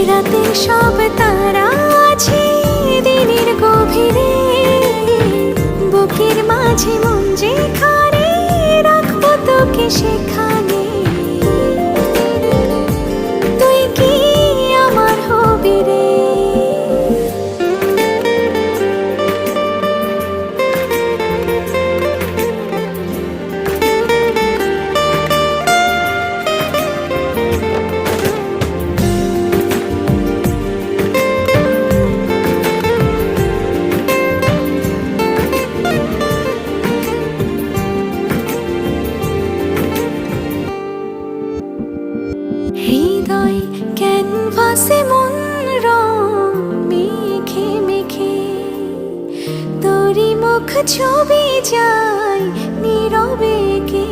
রাতের সব তারা আছে দিনের গভীরে, বুকের মাঝে মন যেখানে রাখবো তোকে সেখানে। তুই কি আমার হবি রে? হৃদয় ক্যানভাসে মন রং মেখে মেখে, তোরই মুখ ছবি যায় নীরবে কে।